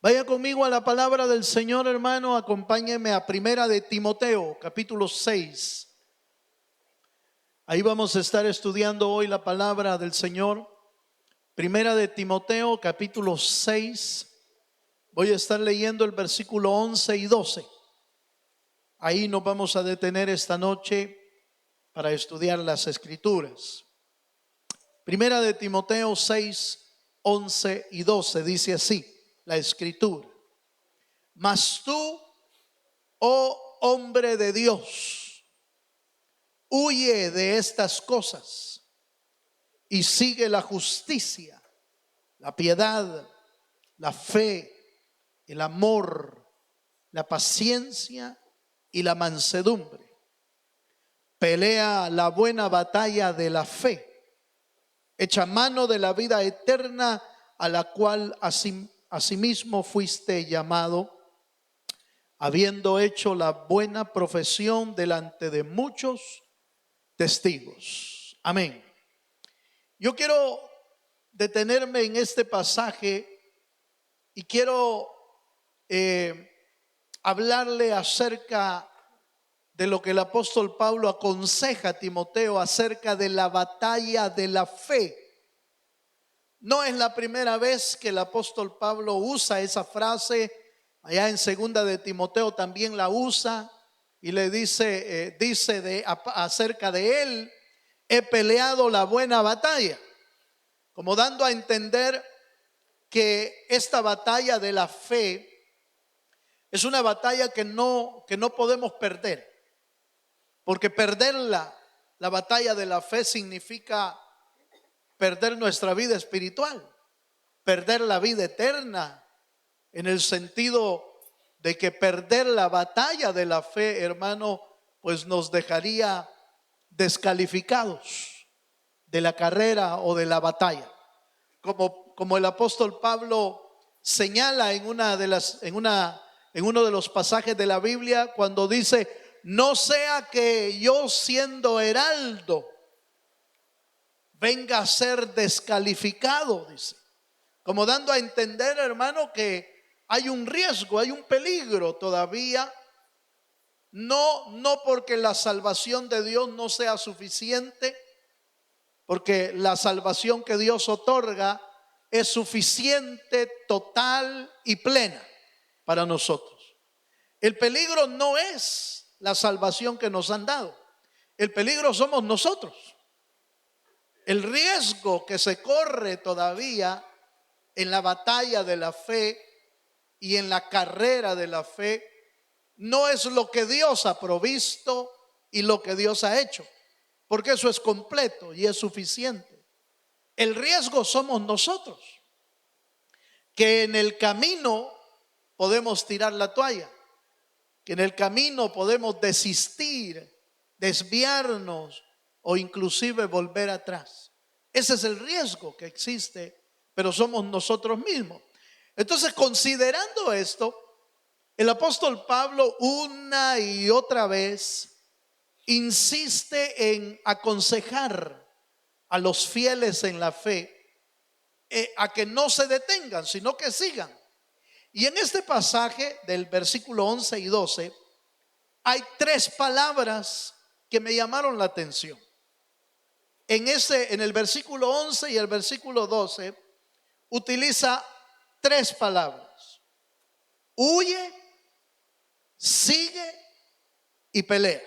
Vaya conmigo a la palabra del Señor, hermano. Acompáñeme a Primera de Timoteo, capítulo 6. Ahí vamos a estar estudiando hoy la palabra del Señor. Primera de Timoteo, capítulo 6. Voy a estar leyendo el versículo 11 y 12. Ahí nos vamos a detener esta noche para estudiar las Escrituras. Primera de Timoteo 6, 11 y 12 dice así la Escritura: Mas tú, oh hombre de Dios, huye de estas cosas y sigue la justicia, la piedad, la fe, el amor, la paciencia y la mansedumbre. Pelea la buena batalla de la fe. Echa mano de la vida eterna, a la cual asimismo fuiste llamado, habiendo hecho la buena profesión delante de muchos testigos. Amén. Yo quiero detenerme en este pasaje y quiero hablarle acerca de lo que el apóstol Pablo aconseja a Timoteo acerca de la batalla de la fe. No es la primera vez que el apóstol Pablo usa esa frase. Allá en segunda de Timoteo también la usa y le dice acerca de él: he peleado la buena batalla, como dando a entender que esta batalla de la fe es una batalla que no podemos perder, porque perder la batalla de la fe significa perder nuestra vida espiritual, perder la vida eterna, en el sentido de que perder la batalla de la fe, hermano, pues nos dejaría descalificados de la carrera o de la batalla. Como el apóstol Pablo señala en uno de los pasajes de la Biblia, cuando dice: no sea que yo, siendo heraldo, venga a ser descalificado, dice, como dando a entender, hermano, que hay un riesgo, hay un peligro todavía. No porque la salvación de Dios no sea suficiente, porque la salvación que Dios otorga es suficiente, total y plena para nosotros. El peligro no es la salvación que nos han dado, el peligro somos nosotros. El riesgo que se corre todavía en la batalla de la fe y en la carrera de la fe no es lo que Dios ha provisto y lo que Dios ha hecho, porque eso es completo y es suficiente. El riesgo somos nosotros, que en el camino podemos tirar la toalla, que en el camino podemos desistir, desviarnos o inclusive volver atrás. Ese es el riesgo que existe, pero somos nosotros mismos. Entonces, considerando esto, el apóstol Pablo una y otra vez insiste en aconsejar a los fieles en la fe a que no se detengan, sino que sigan. Y en este pasaje del versículo 11 y 12 hay tres palabras que me llamaron la atención. En el versículo 11 y el versículo 12 utiliza tres palabras: huye, sigue y pelea.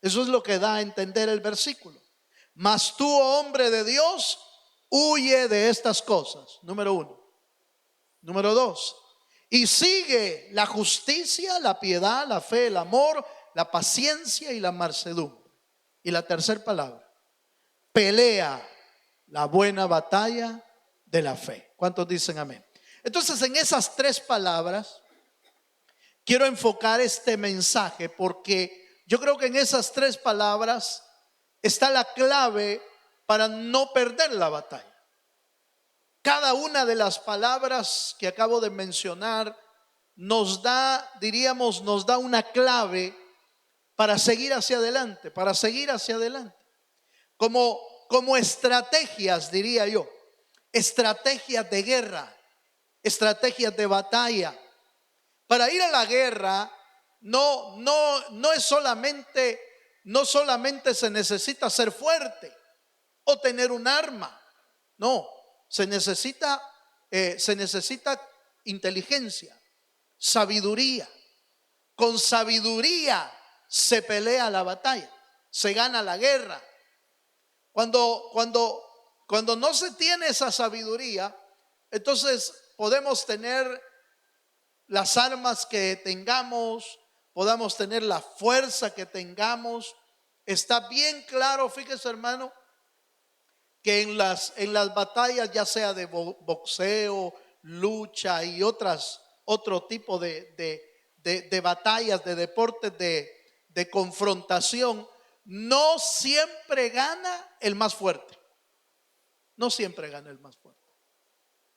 Eso es lo que da a entender el versículo. Mas tú, oh hombre de Dios, huye de estas cosas. Número uno. Número dos, y sigue la justicia, la piedad, la fe, el amor, la paciencia y la mansedumbre. Y la tercera palabra: pelea la buena batalla de la fe. ¿Cuántos dicen amén? Entonces, en esas tres palabras quiero enfocar este mensaje, porque yo creo que en esas tres palabras está la clave para no perder la batalla. Cada una de las palabras que acabo de mencionar nos da una clave para seguir hacia adelante, como estrategias, diría yo, estrategias de guerra, estrategias de batalla. Para ir a la guerra no es solamente, no solamente se necesita ser fuerte o tener un arma. No, se necesita inteligencia, sabiduría. Con sabiduría se pelea la batalla, se gana la guerra. Cuando no se tiene esa sabiduría, entonces podemos tener las armas que tengamos, podamos tener la fuerza que tengamos. Está bien claro, fíjese hermano, que en las batallas, ya sea de boxeo, lucha y otro tipo de batallas, de deportes de confrontación, no siempre gana el más fuerte. No siempre gana el más fuerte,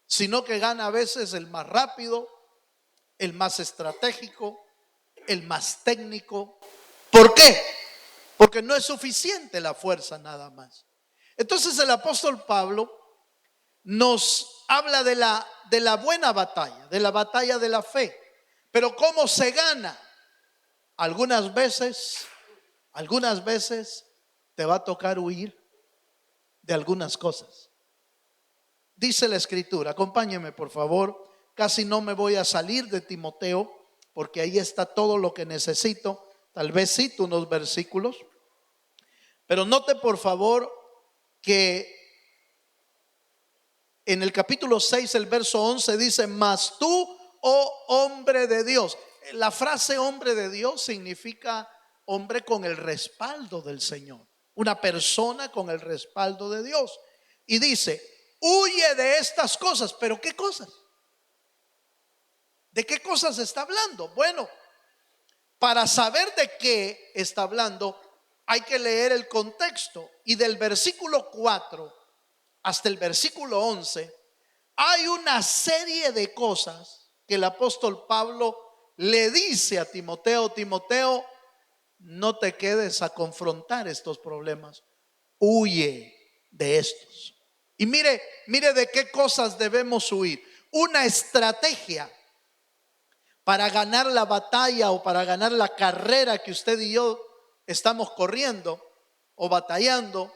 sino que gana a veces el más rápido, el más estratégico, el más técnico. ¿Por qué? Porque no es suficiente la fuerza nada más. Entonces el apóstol Pablo nos habla de la buena batalla, de la batalla de la fe. Pero ¿cómo se gana? Algunas veces te va a tocar huir de algunas cosas. Dice la escritura, acompáñeme por favor, casi no me voy a salir de Timoteo, porque ahí está todo lo que necesito. Tal vez cito unos versículos, pero note por favor que en el capítulo 6, el verso 11 dice: mas tú, oh hombre de Dios. La frase hombre de Dios significa hombre con el respaldo del Señor, una persona con el respaldo de Dios. Y dice: huye de estas cosas. ¿Pero qué cosas? ¿De qué cosas está hablando? Bueno, para saber de qué está hablando hay que leer el contexto. Y del versículo 4 hasta el versículo 11 hay una serie de cosas que el apóstol Pablo le dice a Timoteo: Timoteo, no te quedes a confrontar estos problemas, huye de estos. Y mire de qué cosas debemos huir. Una estrategia para ganar la batalla o para ganar la carrera que usted y yo estamos corriendo o batallando,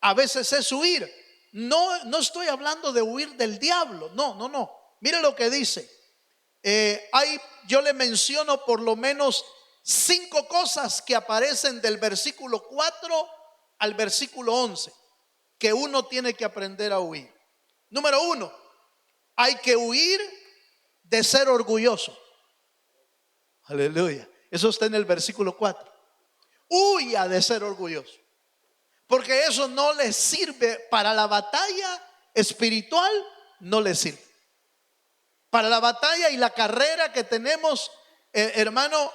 a veces es huir. No estoy hablando de huir del diablo, no. Mire lo que dice. Yo le menciono por lo menos 5 cosas que aparecen del versículo 4 al versículo 11 que uno tiene que aprender a huir. Número 1, hay que huir de ser orgulloso. Aleluya. Eso está en el versículo 4. Huya de ser orgulloso, porque eso no le sirve para la batalla espiritual, no le sirve. Para la batalla y la carrera que tenemos, hermano,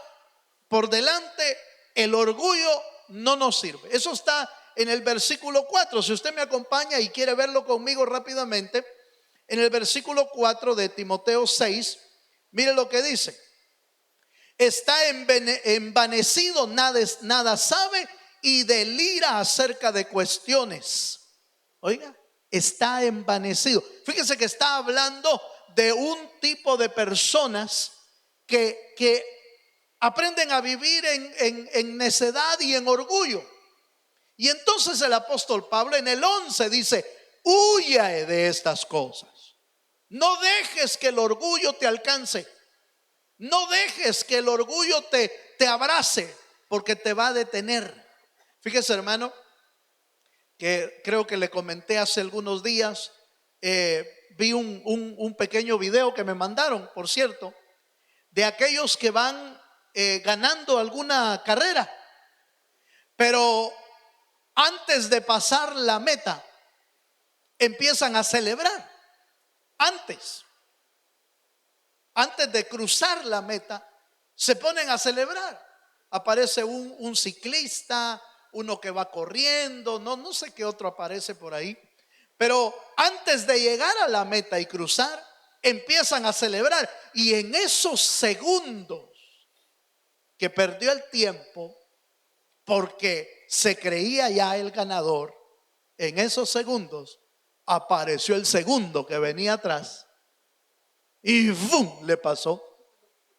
por delante, el orgullo no nos sirve. Eso está en el versículo 4. Si usted me acompaña y quiere verlo conmigo rápidamente, en el versículo 4 de Timoteo 6, mire lo que dice: está envanecido, nada sabe y delira acerca de cuestiones. Oiga, está envanecido. Fíjese que está hablando de un tipo de personas que aprenden a vivir en necedad y en orgullo. Y entonces el apóstol Pablo en el 11 dice: huya de estas cosas. No dejes que el orgullo te alcance. No dejes que el orgullo te abrace, porque te va a detener. Fíjese hermano, que creo que le comenté hace algunos días, vi un pequeño video que me mandaron, por cierto, de aquellos que van ganando alguna carrera, pero antes de pasar la meta empiezan a celebrar. Antes de cruzar la meta se ponen a celebrar. Aparece un ciclista, uno que va corriendo, no sé qué otro aparece por ahí, pero antes de llegar a la meta y cruzar, empiezan a celebrar. Y en esos segundos que perdió el tiempo porque se creía ya el ganador, en esos segundos apareció el segundo que venía atrás y ¡fum! Le pasó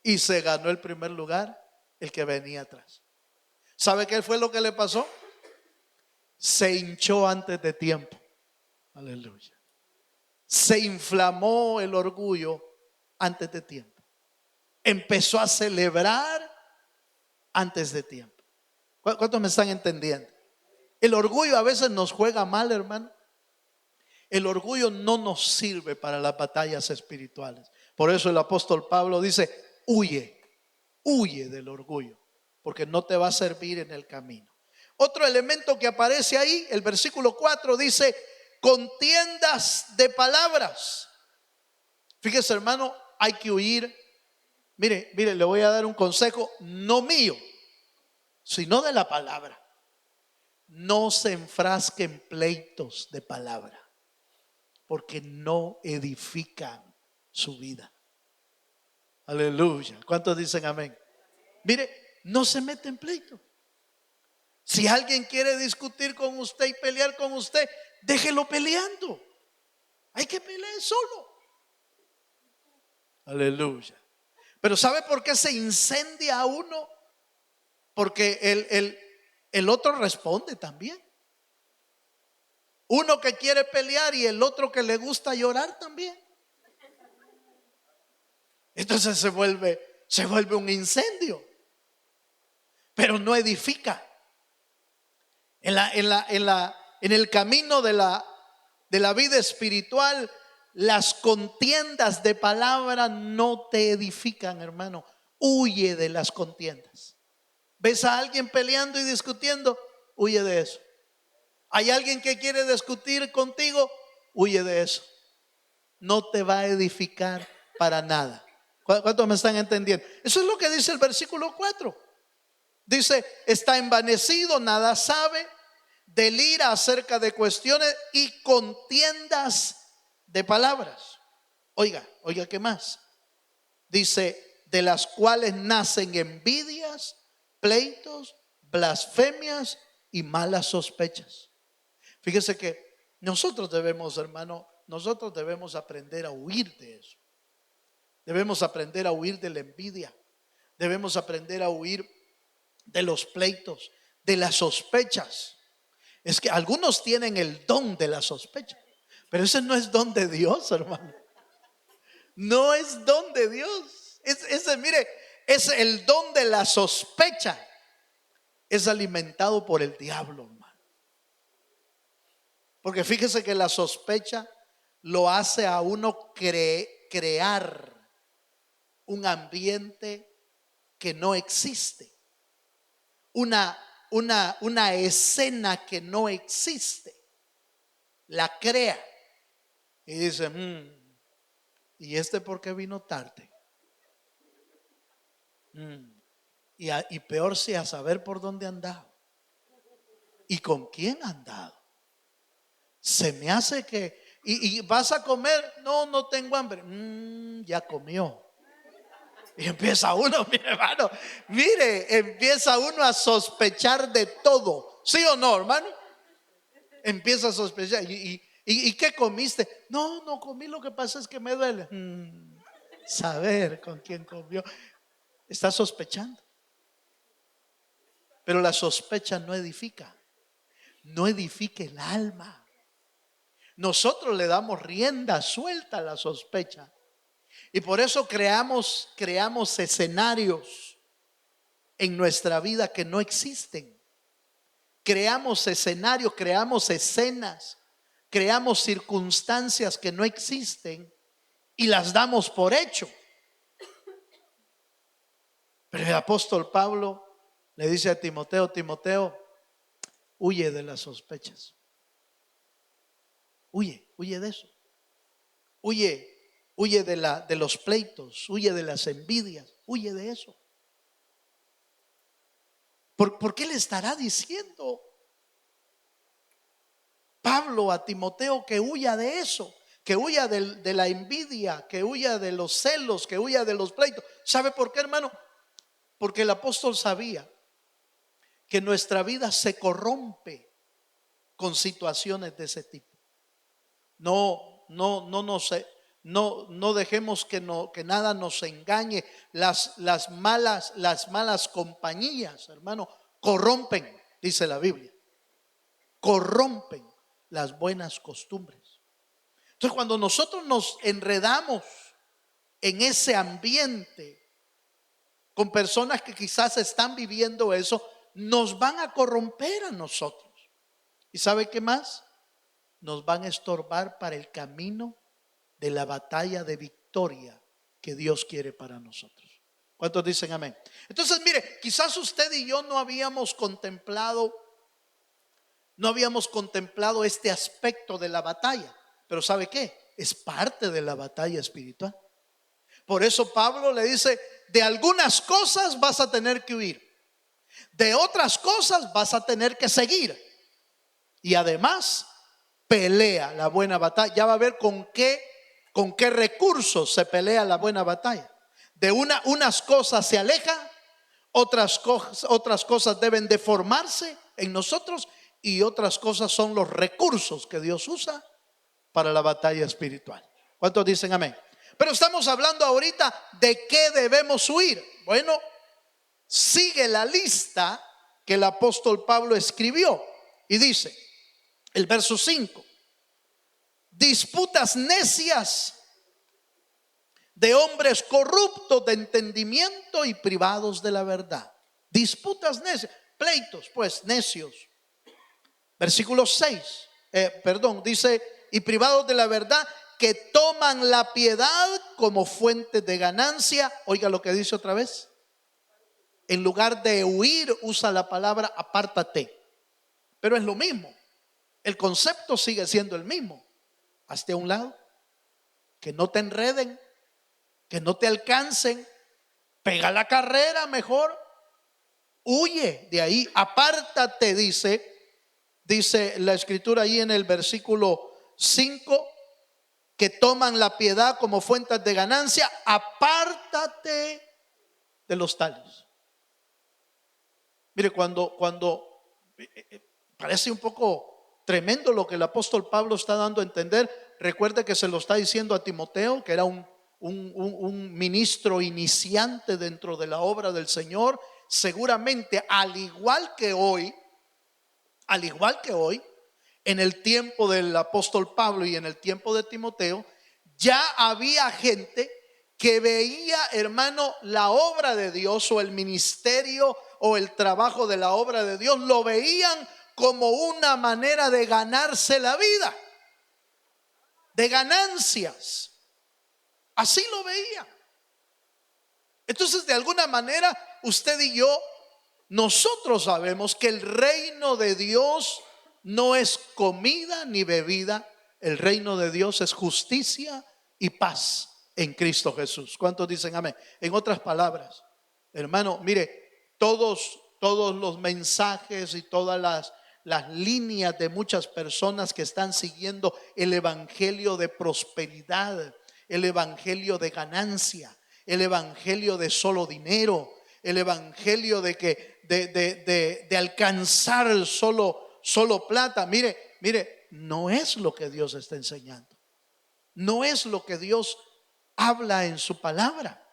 y se ganó el primer lugar el que venía atrás. ¿Sabe qué fue lo que le pasó? Se hinchó antes de tiempo. Aleluya. Se inflamó el orgullo antes de tiempo. Empezó a celebrar antes de tiempo. ¿Cuántos me están entendiendo? El orgullo a veces nos juega mal, hermano. El orgullo no nos sirve para las batallas espirituales. Por eso el apóstol Pablo dice, huye del orgullo, porque no te va a servir en el camino. Otro elemento que aparece ahí, el versículo 4 dice, contiendas de palabras. Fíjese, hermano, hay que huir. Mire, le voy a dar un consejo, no mío, sino de la palabra. No se enfrasque en pleitos de palabra, porque no edifican su vida. Aleluya. ¿Cuántos dicen amén? Mire, no se mete en pleito. Si alguien quiere discutir con usted y pelear con usted, déjelo peleando. Hay que pelear solo. Aleluya. Pero ¿sabe por qué se incendia a uno? Porque el otro responde también. Uno que quiere pelear y el otro que le gusta llorar también. Entonces se vuelve un incendio, pero no edifica. En el camino de la vida espiritual, las contiendas de palabra no te edifican, hermano. Huye de las contiendas. ¿Ves a alguien peleando y discutiendo? Huye de eso. ¿Hay alguien que quiere discutir contigo? Huye de eso. No te va a edificar para nada. ¿Cuántos me están entendiendo? Eso es lo que dice el versículo 4. Dice, está envanecido, nada sabe, delira acerca de cuestiones y contiendas de palabras. Oiga, ¿qué más? Dice, de las cuales nacen envidias, pleitos, blasfemias y malas sospechas. Fíjese que nosotros debemos, hermano, aprender a huir de eso. Debemos aprender a huir de la envidia. Debemos aprender a huir de los pleitos, de las sospechas. Es que algunos tienen el don de la sospecha, pero ese no es don de Dios, hermano. No es don de Dios. Mire, es el don de la sospecha. Es alimentado por el diablo, hermano. Porque fíjese que la sospecha lo hace a uno crear un ambiente que no existe, una escena que no existe, la crea y dice, ¿y este por qué vino tarde? Y peor si a saber por dónde ha andado y con quién ha andado. Se me hace que y vas a comer, no tengo hambre, ya comió. Y empieza uno, mi hermano, empieza uno a sospechar de todo. ¿Sí o no, hermano? Empieza a sospechar. ¿Y qué comiste? No comí, lo que pasa es que me duele. Saber con quién comió. Está sospechando. Pero la sospecha no edifica. No edifica el alma. Nosotros le damos rienda suelta a la sospecha. Y por eso creamos escenarios en nuestra vida que no existen. Creamos escenarios, creamos escenas, creamos circunstancias que no existen y las damos por hecho. Pero el apóstol Pablo le dice a Timoteo, huye de las sospechas. Huye de eso. Huye de los pleitos, huye de las envidias, huye de eso. ¿Por qué le estará diciendo Pablo a Timoteo que huya de eso? Que huya de la envidia, que huya de los celos, que huya de los pleitos. ¿Sabe por qué, hermano? Porque el apóstol sabía que nuestra vida se corrompe con situaciones de ese tipo. No no dejemos que nada nos engañe. Las malas compañías, hermano, corrompen, dice la Biblia. Corrompen las buenas costumbres. Entonces, cuando nosotros nos enredamos en ese ambiente con personas que quizás están viviendo eso, nos van a corromper a nosotros. ¿Y sabe qué más? Nos van a estorbar para el camino de la batalla de victoria que Dios quiere para nosotros. ¿Cuántos dicen amén? Entonces, mire, quizás usted y yo no habíamos contemplado este aspecto de la batalla, pero ¿sabe qué? Es parte de la batalla espiritual. Por eso Pablo le dice, de algunas cosas vas a tener que huir, de otras cosas vas a tener que seguir, y además pelea la buena batalla. Ya va a ver con qué recursos se pelea la buena batalla. De unas cosas se aleja, otras cosas deben de formarse en nosotros, y otras cosas son los recursos que Dios usa para la batalla espiritual. ¿Cuántos dicen amén? Pero estamos hablando ahorita de qué debemos huir. Bueno, sigue la lista que el apóstol Pablo escribió y dice, el verso 5, disputas necias de hombres corruptos de entendimiento y privados de la verdad. Disputas necias, pleitos pues necios. Versículo 6, dice, y privados de la verdad, que toman la piedad como fuente de ganancia. Oiga lo que dice otra vez. En lugar de huir, usa la palabra apártate. Pero es lo mismo. El concepto sigue siendo el mismo. Hazte a un lado, que no te enreden, que no te alcancen. Pega la carrera mejor. Huye de ahí, apártate, dice la escritura ahí en el versículo 5, que toman la piedad como fuentes de ganancia. Apártate de los tales. Mire, cuando parece un poco tremendo lo que el apóstol Pablo está dando a entender. Recuerde que se lo está diciendo a Timoteo, que era un ministro iniciante dentro de la obra del Señor. Seguramente, al igual que hoy, en el tiempo del apóstol Pablo y en el tiempo de Timoteo, ya había gente que veía, hermano, la obra de Dios o el ministerio o el trabajo de la obra de Dios, lo veían como una manera de ganarse la vida, de ganancias. Así lo veían. Entonces, de alguna manera, usted y yo, nosotros sabemos que el reino de Dios no es comida ni bebida. El reino de Dios es justicia y paz en Cristo Jesús. ¿Cuántos dicen amén? En otras palabras, hermano, mire, todos los mensajes y todas las líneas de muchas personas que están siguiendo el evangelio de prosperidad, el evangelio de ganancia, el evangelio de solo dinero, el evangelio de alcanzar solo plata. Mire, no es lo que Dios está enseñando. No es lo que Dios habla en su palabra.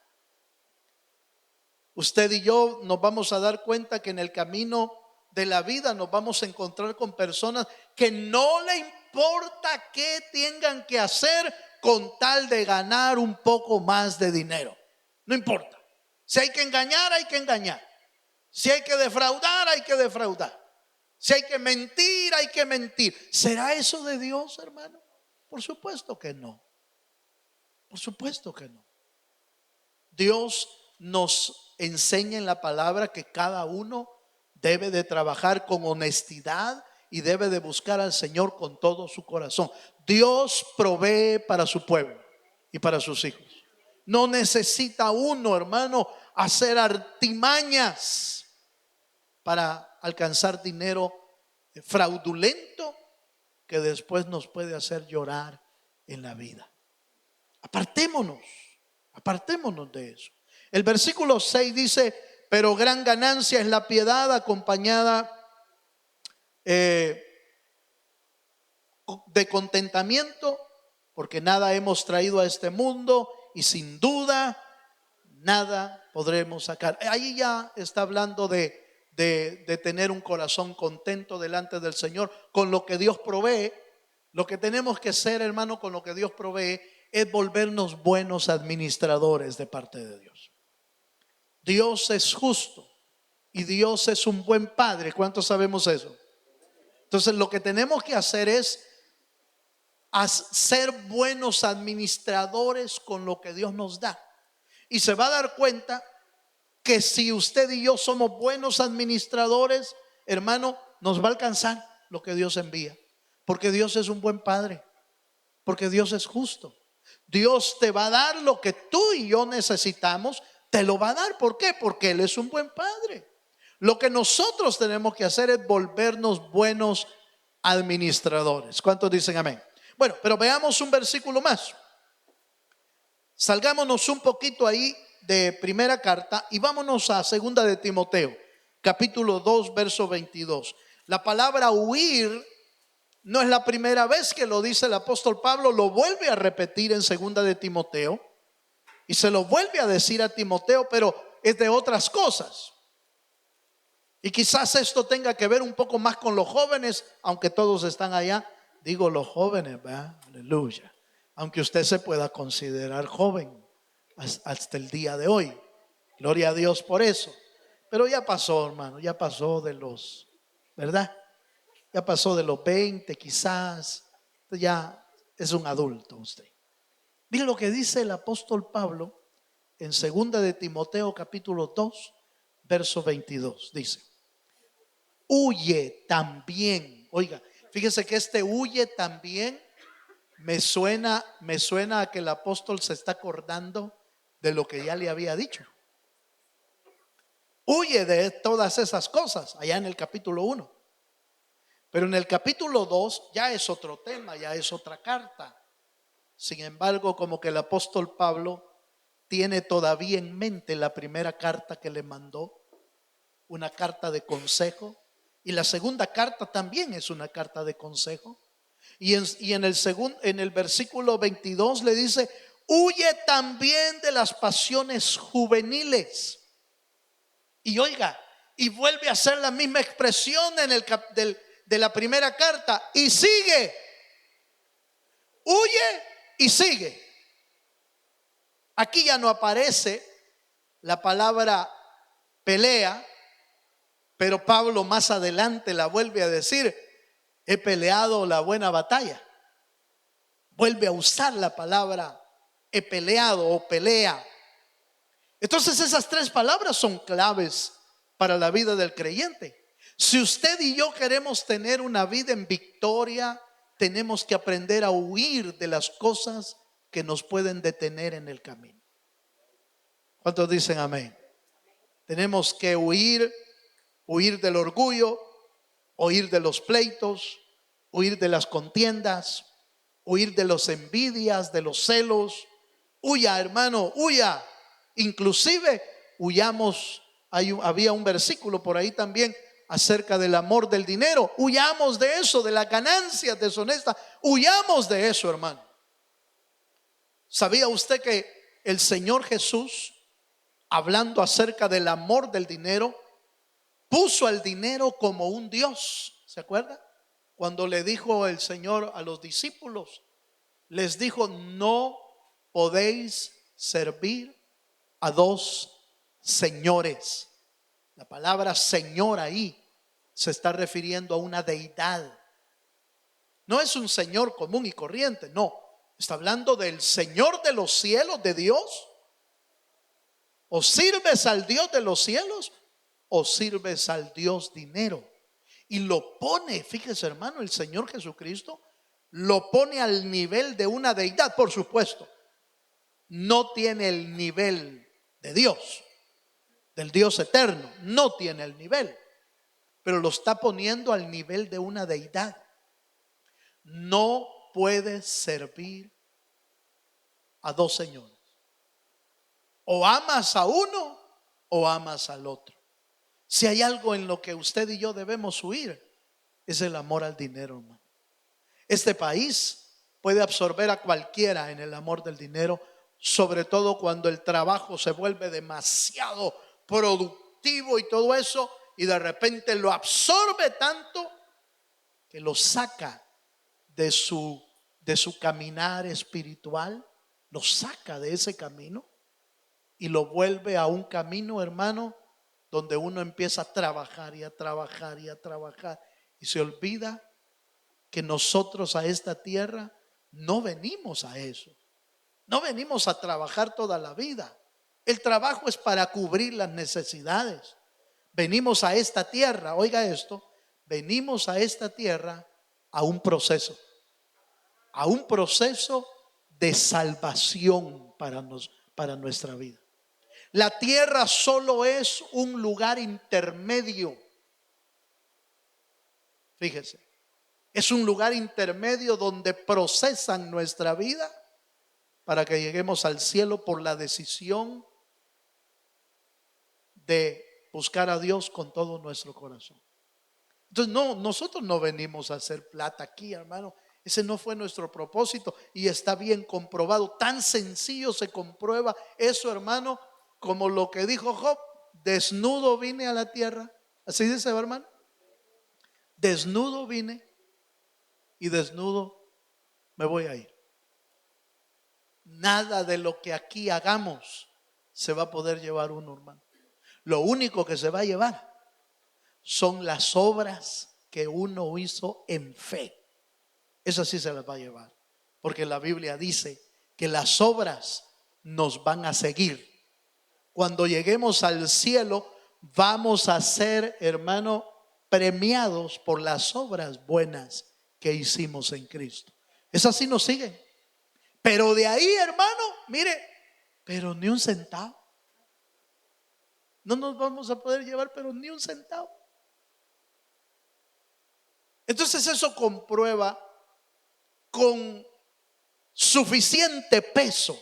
Usted y yo nos vamos a dar cuenta que en el camino de la vida nos vamos a encontrar con personas que no le importa qué tengan que hacer con tal de ganar un poco más de dinero. No importa. Si hay que engañar, hay que engañar. Si hay que defraudar, hay que defraudar. Si hay que mentir, hay que mentir. ¿Será eso de Dios, hermano? Por supuesto que no. Por supuesto que no. Dios nos enseña en la palabra que cada uno debe de trabajar con honestidad y debe de buscar al Señor con todo su corazón. Dios provee para su pueblo y para sus hijos. No necesita uno, hermano, hacer artimañas para alcanzar dinero fraudulento que después nos puede hacer llorar en la vida. Apartémonos de eso. El versículo 6 dice, pero gran ganancia es la piedad acompañada de contentamiento, porque nada hemos traído a este mundo y sin duda nada podremos sacar. Ahí ya está hablando de tener un corazón contento delante del Señor con lo que Dios provee. Lo que tenemos que hacer, hermano, con lo que Dios provee es volvernos buenos administradores de parte de Dios. Dios es justo y Dios es un buen padre. ¿Cuántos sabemos eso? Entonces lo que tenemos que hacer es ser buenos administradores con lo que Dios nos da. Y se va a dar cuenta que si usted y yo somos buenos administradores, hermano, nos va a alcanzar lo que Dios envía. Porque Dios es un buen padre. Porque Dios es justo. Dios te va a dar lo que tú y yo necesitamos. Te lo va a dar. ¿Por qué? Porque Él es un buen padre. Lo que nosotros tenemos que hacer es volvernos buenos administradores. ¿Cuántos dicen amén? Bueno, pero veamos un versículo más. Salgámonos un poquito ahí de primera carta y vámonos a segunda de Timoteo, capítulo 2, verso 22. La palabra huir no es la primera vez que lo dice el apóstol Pablo, lo vuelve a repetir en segunda de Timoteo y se lo vuelve a decir a Timoteo, pero es de otras cosas. Y quizás esto tenga que ver un poco más con los jóvenes, aunque todos están allá. Digo los jóvenes, ¿verdad? Aleluya. Aunque usted se pueda considerar joven hasta el día de hoy. Gloria a Dios por eso. Pero ya pasó, hermano, ya pasó de los, ¿verdad? Ya pasó de los 20 quizás. Ya es un adulto usted. Mire lo que dice el apóstol Pablo en segunda de Timoteo capítulo 2, verso 22. Dice: huye también. Oiga, fíjese que este huye también me suena a que el apóstol se está acordando de lo que ya le había dicho. Huye de todas esas cosas allá en el capítulo 1. Pero en el capítulo 2 ya es otro tema, ya es otra carta. Sin embargo, como que el apóstol Pablo tiene todavía en mente la primera carta que le mandó, una carta de consejo, y la segunda carta también es una carta de consejo. Y en el versículo 22 le dice: huye también de las pasiones juveniles. Y oiga, y vuelve a hacer la misma expresión de la primera carta, y sigue. Huye y sigue. Aquí ya no aparece la palabra pelea, pero Pablo más adelante la vuelve a decir: he peleado la buena batalla. Vuelve a usar la palabra he peleado o pelea. Entonces esas tres palabras son claves para la vida del creyente. Si usted y yo queremos tener una vida en victoria, tenemos que aprender a huir de las cosas que nos pueden detener en el camino. ¿Cuántos dicen amén? Tenemos que huir del orgullo, huir de los pleitos, huir de las contiendas, huir de las envidias, de los celos. Huya, hermano, huya. Inclusive huyamos. Había un versículo por ahí también acerca del amor del dinero. Huyamos de eso, de la ganancia deshonesta. Huyamos de eso, hermano. ¿Sabía usted que el Señor Jesús, hablando acerca del amor del dinero, puso al dinero como un Dios? ¿Se acuerda? Cuando le dijo el Señor a los discípulos, les dijo: no podéis servir a dos señores. La palabra señor ahí se está refiriendo a una deidad. No es un señor común y corriente, no. Está hablando del Señor de los cielos, de Dios. O sirves al Dios de los cielos o sirves al Dios dinero. Y lo pone, fíjese, hermano, el Señor Jesucristo lo pone al nivel de una deidad. Por supuesto, no tiene el nivel de Dios, del Dios eterno, no tiene el nivel, pero lo está poniendo al nivel de una deidad. No puedes servir a dos señores. O amas a uno o amas al otro. Si hay algo en lo que usted y yo debemos huir, es el amor al dinero, hermano. Este país puede absorber a cualquiera en el amor del dinero, sobre todo cuando el trabajo se vuelve demasiado productivo y todo eso, y de repente lo absorbe tanto que lo saca de su caminar espiritual, lo saca de ese camino y lo vuelve a un camino, hermano, donde uno empieza a trabajar y a trabajar y a trabajar y se olvida que nosotros a esta tierra no venimos a eso. No venimos a trabajar toda la vida. El trabajo es para cubrir las necesidades. Venimos a esta tierra, oiga esto, venimos a esta tierra a un proceso de salvación para nuestra vida. La tierra solo es un lugar intermedio. Fíjese, es un lugar intermedio donde procesan nuestra vida para que lleguemos al cielo por la decisión de buscar a Dios con todo nuestro corazón. Entonces, nosotros no venimos a hacer plata aquí, hermano. Ese no fue nuestro propósito y está bien comprobado. Tan sencillo se comprueba eso, hermano, como lo que dijo Job: desnudo vine a la tierra. Así dice, hermano. Desnudo vine y desnudo me voy a ir. Nada de lo que aquí hagamos se va a poder llevar uno, hermano. Lo único que se va a llevar son las obras que uno hizo en fe. Eso sí se las va a llevar, porque la Biblia dice que las obras nos van a seguir. Cuando lleguemos al cielo vamos a ser, hermano, premiados por las obras buenas que hicimos en Cristo. Esas sí nos siguen. Pero de ahí, hermano, mire, pero ni un centavo. No nos vamos a poder llevar, pero ni un centavo. Entonces eso comprueba con suficiente peso,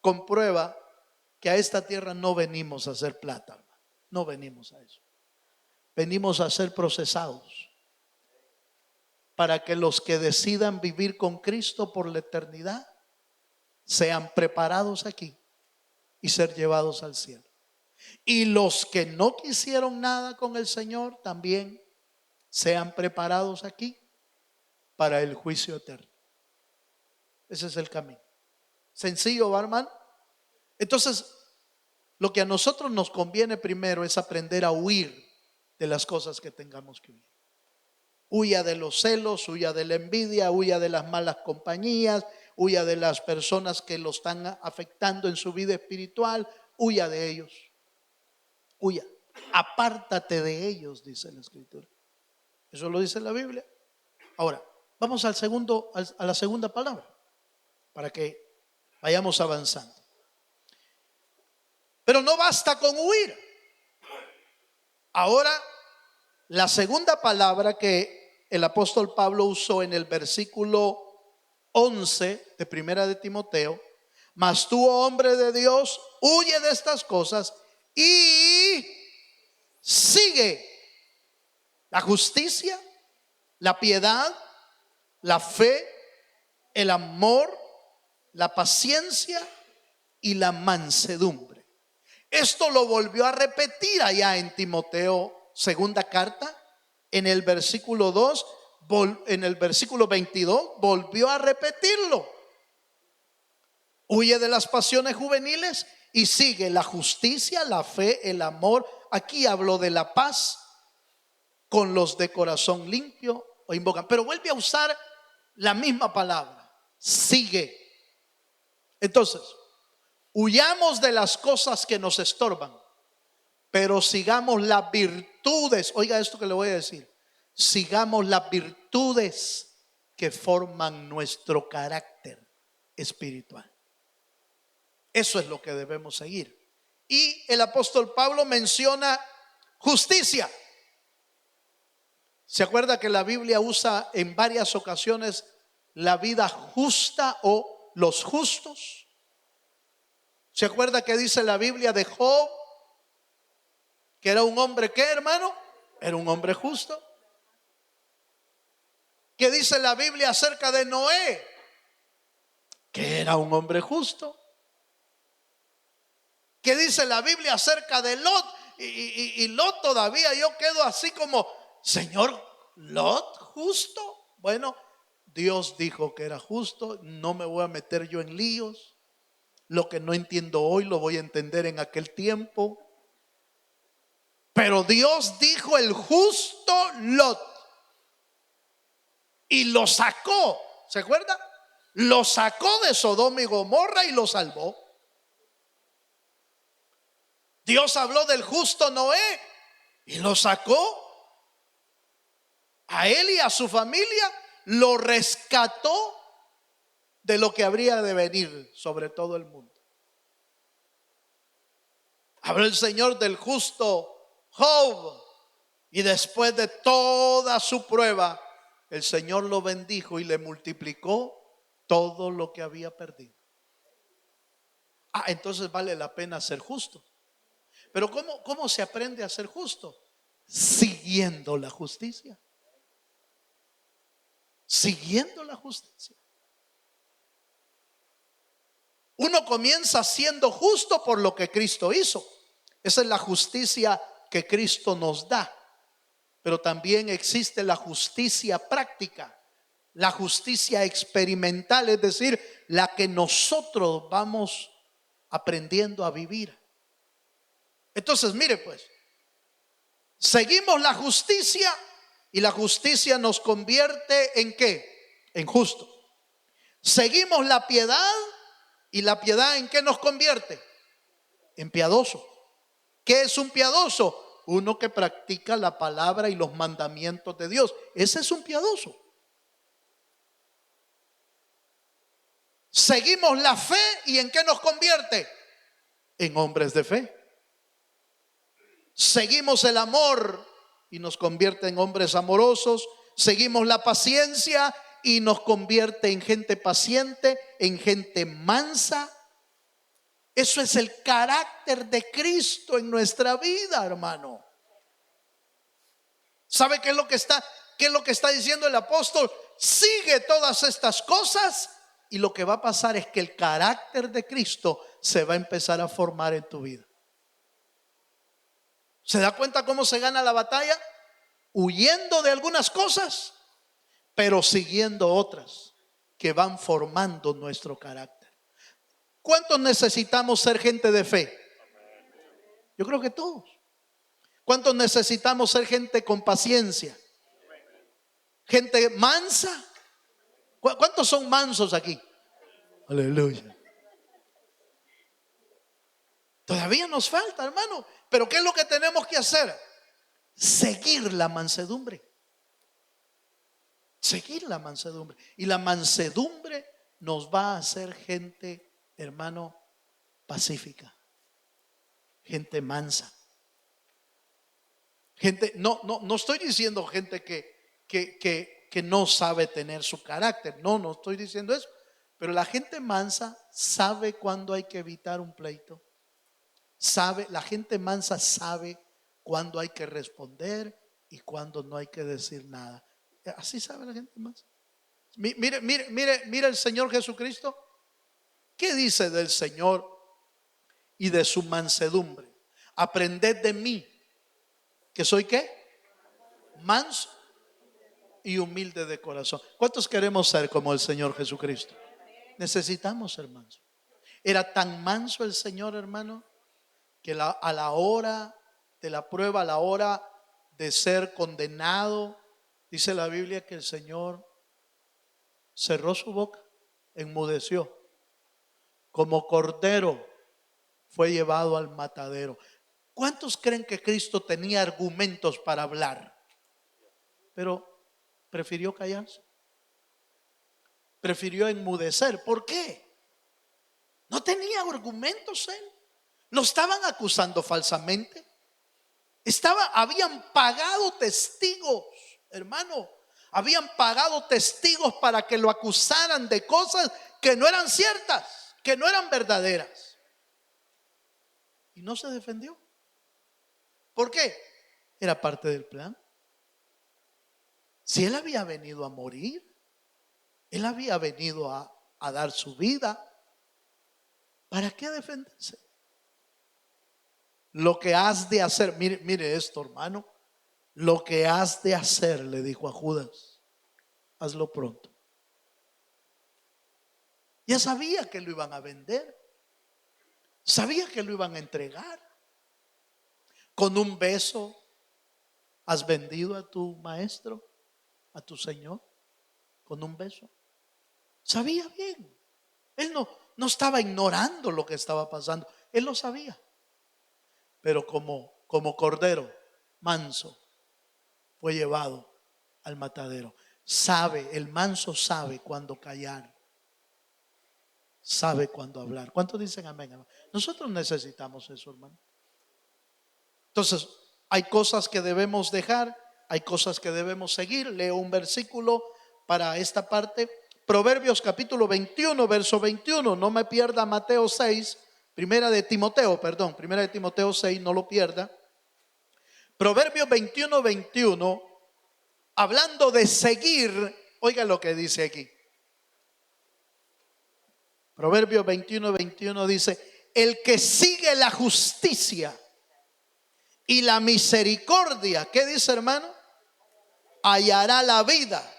comprueba que a esta tierra no venimos a hacer plata, hermano. No venimos a eso. Venimos a ser procesados para que los que decidan vivir con Cristo por la eternidad sean preparados aquí y ser llevados al cielo. Y los que no quisieron nada con el Señor también sean preparados aquí para el juicio eterno. Ese es el camino. Sencillo, ¿va, hermano? Entonces, lo que a nosotros nos conviene primero es aprender a huir de las cosas que tengamos que huir. Huya de los celos, huya de la envidia, huya de las malas compañías, huya de las personas que lo están afectando en su vida espiritual, huya de ellos. Huya, apártate de ellos, dice la Escritura. Eso lo dice la Biblia. Ahora, vamos a la segunda palabra, para que vayamos avanzando. Pero no basta con huir. Ahora, la segunda palabra que el apóstol Pablo usó en el versículo 11 de Primera de Timoteo: mas tú, oh hombre de Dios, huye de estas cosas y sigue la justicia, la piedad, la fe, el amor, la paciencia y la mansedumbre. Esto lo volvió a repetir allá en Timoteo, segunda carta, en el versículo 2, en el versículo 22, volvió a repetirlo. Huye de las pasiones juveniles y sigue la justicia, la fe, el amor. Aquí habló de la paz con los de corazón limpio o invocan, pero vuelve a usar la misma palabra: sigue. Entonces, huyamos de las cosas que nos estorban, pero sigamos las virtudes. Oiga esto que le voy a decir: sigamos las virtudes que forman nuestro carácter espiritual. Eso es lo que debemos seguir. Y el apóstol Pablo menciona justicia. ¿Se acuerda que la Biblia usa en varias ocasiones la vida justa o los justos? ¿Se acuerda que dice la Biblia de Job que era un hombre, ¿qué, hermano? Era un hombre justo. ¿Qué dice la Biblia acerca de Noé? Que era un hombre justo. ¿Qué dice la Biblia acerca de Lot? Y Lot todavía yo quedo así como, Señor, Lot, justo. Bueno, Dios dijo que era justo, no me voy a meter yo en líos. Lo que no entiendo hoy lo voy a entender en aquel tiempo. Pero Dios dijo el justo Lot y lo sacó, ¿se acuerda? Lo sacó de Sodoma y Gomorra y lo salvó. Dios habló del justo Noé y lo sacó. A él y a su familia lo rescató de lo que habría de venir sobre todo el mundo. Habló el Señor del justo Job y después de toda su prueba, el Señor lo bendijo y le multiplicó todo lo que había perdido. Entonces vale la pena ser justo. Pero ¿cómo se aprende a ser justo? Siguiendo la justicia. Siguiendo la justicia. Uno comienza siendo justo por lo que Cristo hizo. Esa es la justicia que Cristo nos da. Pero también existe la justicia práctica, la justicia experimental, es decir, la que nosotros vamos aprendiendo a vivir. Entonces, mire pues, seguimos la justicia y la justicia nos convierte ¿en qué? En justo. Seguimos la piedad y la piedad ¿en qué nos convierte? En piadoso. ¿Qué es un piadoso? Uno que practica la palabra y los mandamientos de Dios. Ese es un piadoso. Seguimos la fe y ¿en qué nos convierte? En hombres de fe. Seguimos el amor y nos convierte en hombres amorosos. Seguimos la paciencia y nos convierte en gente paciente, en gente mansa. Eso es el carácter de Cristo en nuestra vida, hermano. ¿Sabe qué es lo que está diciendo el apóstol? Sigue todas estas cosas y lo que va a pasar es que el carácter de Cristo se va a empezar a formar en tu vida. ¿Se da cuenta cómo se gana la batalla? Huyendo de algunas cosas, pero siguiendo otras que van formando nuestro carácter. ¿Cuántos necesitamos ser gente de fe? Yo creo que todos. ¿Cuántos necesitamos ser gente con paciencia? Gente mansa. ¿Cuántos son mansos aquí? Aleluya. Todavía nos falta, hermano. Pero ¿qué es lo que tenemos que hacer? Seguir la mansedumbre. Seguir la mansedumbre. Y la mansedumbre nos va a hacer gente, hermano, pacífica. Gente mansa. Gente, no estoy diciendo gente que no sabe tener su carácter. No estoy diciendo eso. Pero la gente mansa sabe cuándo hay que evitar un pleito. La gente mansa sabe cuándo hay que responder y cuándo no hay que decir nada. Así sabe la gente mansa. Mire el Señor Jesucristo. ¿Qué dice del Señor y de su mansedumbre? Aprended de mí, que soy ¿qué? Manso y humilde de corazón. ¿Cuántos queremos ser como el Señor Jesucristo? Necesitamos ser manso. Era tan manso el Señor, hermano, que a la hora de la prueba, a la hora de ser condenado, dice la Biblia que el Señor cerró su boca, enmudeció. Como cordero fue llevado al matadero. ¿Cuántos creen que Cristo tenía argumentos para hablar? Pero prefirió callarse. Prefirió enmudecer. ¿Por qué? No tenía argumentos él. Lo estaban acusando falsamente. Habían pagado testigos, hermano. Habían pagado testigos para que lo acusaran de cosas que no eran ciertas, que no eran verdaderas. Y no se defendió. ¿Por qué? Era parte del plan. Si él había venido a morir, él había venido a dar su vida, ¿para qué defenderse? Lo que has de hacer, mire esto, hermano, lo que has de hacer, le dijo a Judas, hazlo pronto. Ya sabía que lo iban a vender, sabía que lo iban a entregar. Con un beso has vendido a tu maestro, a tu Señor, con un beso. Sabía bien. Él no estaba ignorando lo que estaba pasando, él lo sabía. Pero como cordero manso fue llevado al matadero. El manso sabe cuándo callar, sabe cuándo hablar. ¿Cuántos dicen amén, hermano? Nosotros necesitamos eso, hermano. Entonces, hay cosas que debemos dejar, hay cosas que debemos seguir. Leo un versículo para esta parte. Proverbios capítulo 21, verso 21. No me pierda Mateo 6, primera de Timoteo 6, no lo pierda. Proverbios 21, 21, hablando de seguir, oiga lo que dice aquí. Proverbios 21, 21 dice, el que sigue la justicia y la misericordia, ¿qué dice, hermano? Hallará la vida,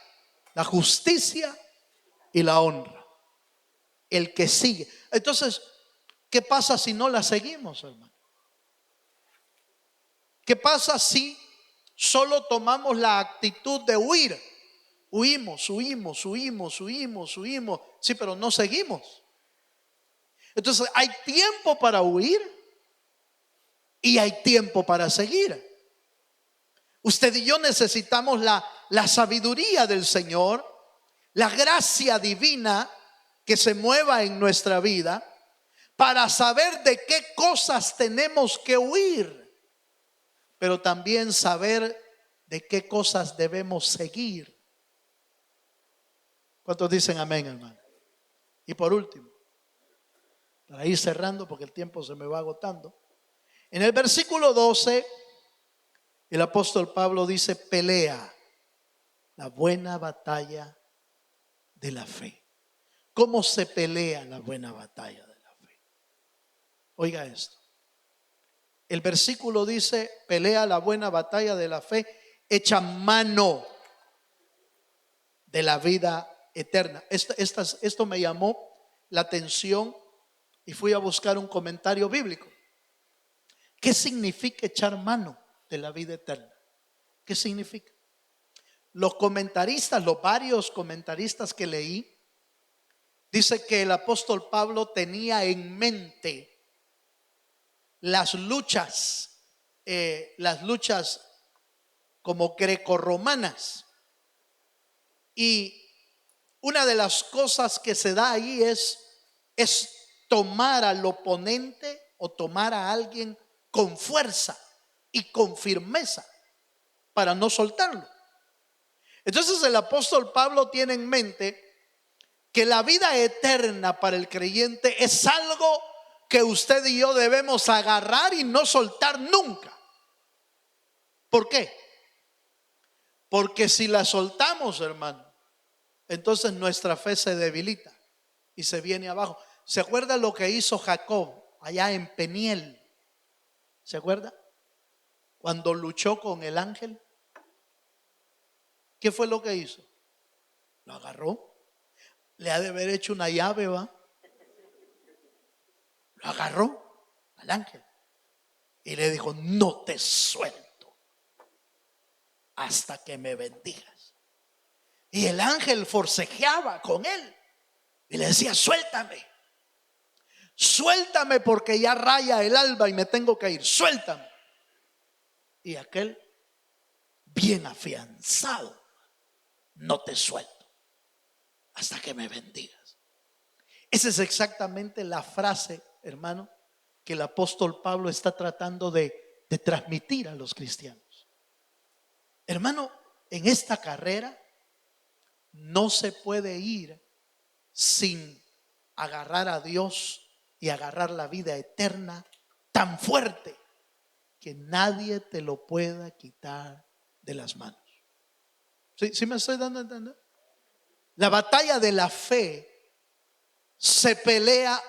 la justicia y la honra. El que sigue. Entonces, ¿qué pasa si no la seguimos, hermano? ¿Qué pasa si solo tomamos la actitud de huir? Huimos. Sí, pero no seguimos. Entonces, hay tiempo para huir y hay tiempo para seguir. Usted y yo necesitamos la sabiduría del Señor, la gracia divina que se mueva en nuestra vida para saber de qué cosas tenemos que huir, pero también saber de qué cosas debemos seguir. ¿Cuántos dicen amén, hermano? Y por último, para ir cerrando porque el tiempo se me va agotando, en el versículo 12 el apóstol Pablo dice: pelea la buena batalla de la fe. ¿Cómo se pelea la buena batalla de la fe? Oiga esto. El versículo dice: pelea la buena batalla de la fe, echa mano de la vida eterna. Esto me llamó la atención y fui a buscar un comentario bíblico. ¿Qué significa echar mano de la vida eterna? ¿Qué significa? Los varios comentaristas que leí, dice que el apóstol Pablo tenía en mente las luchas como grecorromanas. Y una de las cosas que se da ahí es tomar al oponente o tomar a alguien con fuerza y con firmeza para no soltarlo. Entonces el apóstol Pablo tiene en mente que la vida eterna para el creyente es algo que usted y yo debemos agarrar y no soltar nunca. ¿Por qué? Porque si la soltamos, hermano, entonces nuestra fe se debilita y se viene abajo. ¿Se acuerda lo que hizo Jacob allá en Peniel? ¿Se acuerda? Cuando luchó con el ángel. ¿Qué fue lo que hizo? Lo agarró. Le ha de haber hecho una llave, ¿va? Lo agarró al ángel y le dijo: no te suelto hasta que me bendigas. Y el ángel forcejeaba con él y le decía: suéltame porque ya raya el alba y me tengo que ir, suéltame. Y aquel, bien afianzado: no te suelto hasta que me bendigas. Esa es exactamente la frase, hermano, que el apóstol Pablo está tratando de transmitir a los cristianos. Hermano, en esta carrera no se puede ir sin agarrar a Dios y agarrar la vida eterna tan fuerte que nadie te lo pueda quitar de las manos. ¿Sí, sí me estoy dando a entender? La batalla de la fe se pelea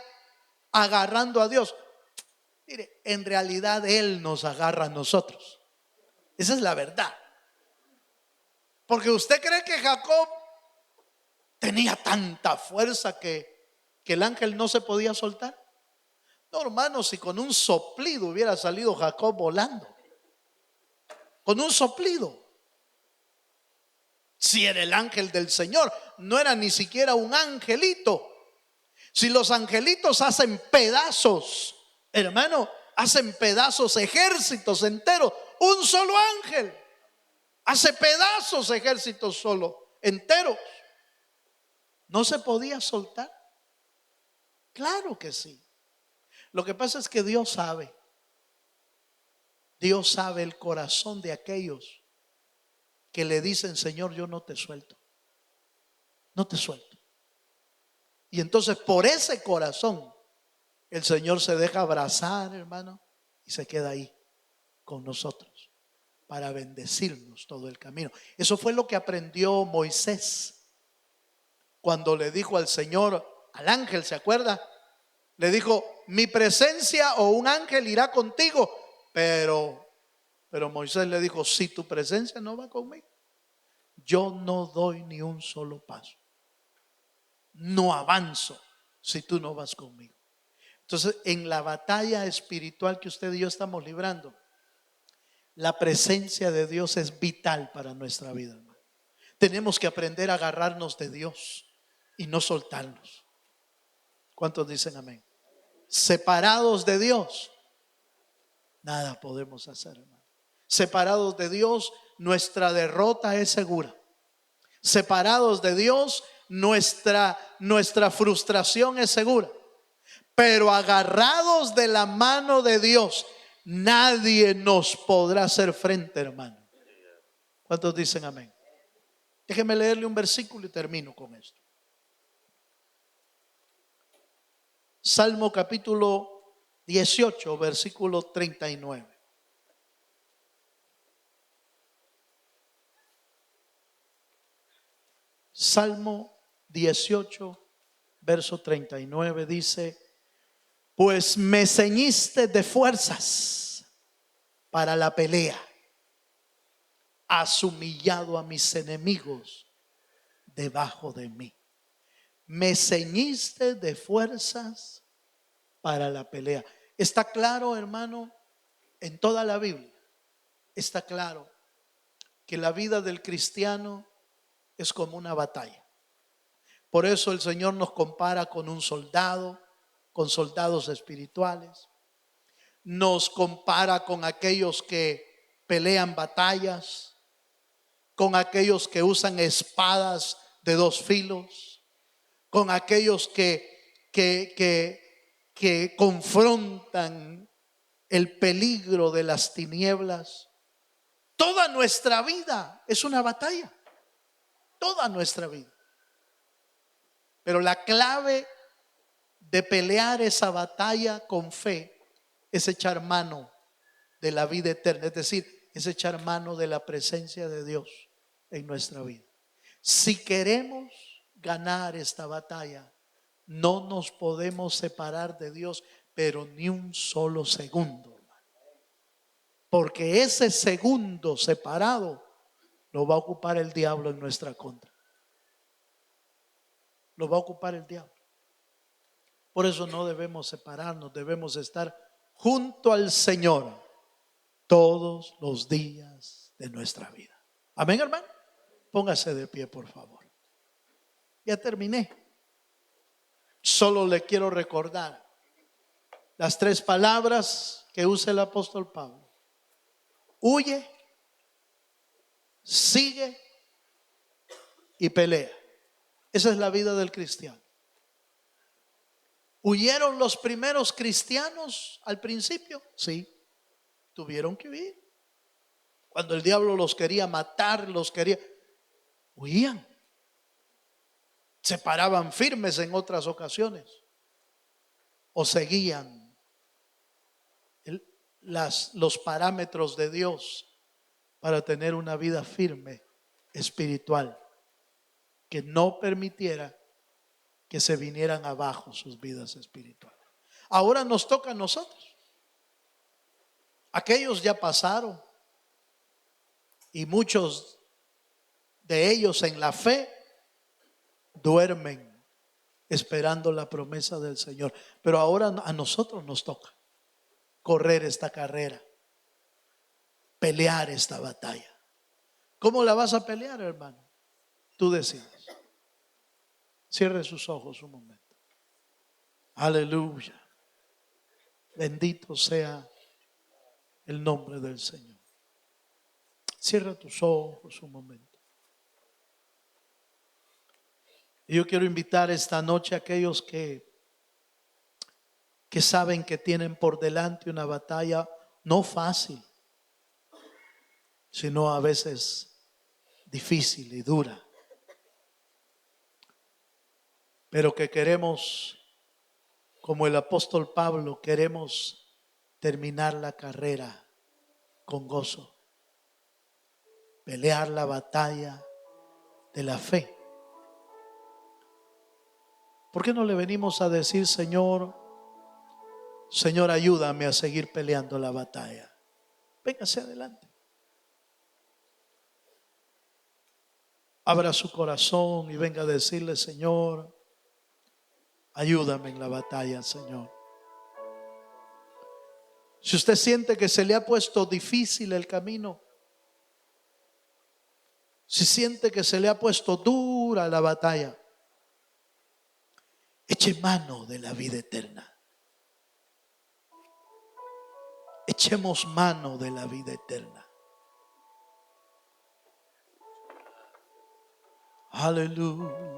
agarrando a Dios. Mire, en realidad Él nos agarra a nosotros. Esa es la verdad. Porque usted cree que Jacob tenía tanta fuerza que el ángel no se podía soltar. No, hermano, si con un soplido hubiera salido Jacob volando. Con un soplido. Si era el ángel del Señor, no era ni siquiera un angelito. Si los angelitos hacen pedazos, hermano, hacen pedazos ejércitos enteros, un solo ángel hace pedazos ejércitos solo enteros. ¿No se podía soltar? Claro que sí. Lo que pasa es que Dios sabe el corazón de aquellos que le dicen: Señor, yo no te suelto, no te suelto. Y entonces por ese corazón el Señor se deja abrazar, hermano, y se queda ahí con nosotros para bendecirnos todo el camino. Eso fue lo que aprendió Moisés cuando le dijo al Señor, al ángel, ¿se acuerda? Le dijo: mi presencia o un ángel irá contigo. Pero Moisés le dijo: si tu presencia no va conmigo, yo no doy ni un solo paso. No avanzo si tú no vas conmigo. Entonces, en la batalla espiritual que usted y yo estamos librando, la presencia de Dios es vital para nuestra vida, hermano. Tenemos que aprender a agarrarnos de Dios y no soltarnos. ¿Cuántos dicen amén? Separados de Dios, nada podemos hacer, hermano. Separados de Dios, nuestra derrota es segura. Separados de Dios, nuestra frustración es segura. Pero agarrados de la mano de Dios, nadie nos podrá hacer frente, hermano. ¿Cuántos dicen amén? Déjeme leerle un versículo y termino con esto. Salmo capítulo 18, versículo 39. Salmo 18, verso 39 dice: pues me ceñiste de fuerzas para la pelea, has humillado a mis enemigos debajo de mí. Me ceñiste de fuerzas para la pelea. Está claro, hermano, en toda la Biblia está claro que la vida del cristiano es como una batalla. Por eso el Señor nos compara con un soldado, con soldados espirituales. Nos compara con aquellos que pelean batallas, con aquellos que usan espadas de dos filos, con aquellos que confrontan el peligro de las tinieblas. Toda nuestra vida es una batalla, toda nuestra vida. Pero la clave de pelear esa batalla con fe es echar mano de la vida eterna, es decir, es echar mano de la presencia de Dios en nuestra vida. Si queremos ganar esta batalla, no nos podemos separar de Dios, pero ni un solo segundo, hermano. Porque ese segundo separado lo va a ocupar el diablo en nuestra contra. Lo va a ocupar el diablo. Por eso no debemos separarnos, debemos estar junto al Señor todos los días de nuestra vida. Amén, hermano. Póngase de pie, por favor. Ya terminé. Solo le quiero recordar las tres palabras que usa el apóstol Pablo: huye, sigue y pelea. Esa es la vida del cristiano. ¿Huyeron los primeros cristianos al principio? Sí, tuvieron que huir. Cuando el diablo los quería matar, huían. Se paraban firmes en otras ocasiones o seguían los parámetros de Dios para tener una vida firme espiritual que no permitiera que se vinieran abajo sus vidas espirituales. Ahora nos toca a nosotros. Aquellos ya pasaron y muchos de ellos en la fe duermen esperando la promesa del Señor. Pero ahora a nosotros nos toca correr esta carrera, pelear esta batalla. ¿Cómo la vas a pelear, hermano? Tú decides. Cierre sus ojos un momento. Aleluya. Bendito sea el nombre del Señor. Cierra tus ojos un momento. Y yo quiero invitar esta noche a aquellos que saben que tienen por delante una batalla no fácil, sino a veces difícil y dura, pero que queremos, como el apóstol Pablo, queremos terminar la carrera con gozo, pelear la batalla de la fe. ¿Por qué no le venimos a decir, Señor, ayúdame a seguir peleando la batalla? Véngase adelante. Abra su corazón y venga a decirle, Señor, ayúdame en la batalla, Señor. Si usted siente que se le ha puesto difícil el camino, si siente que se le ha puesto dura la batalla, eche mano de la vida eterna. Echemos mano de la vida eterna. Aleluya.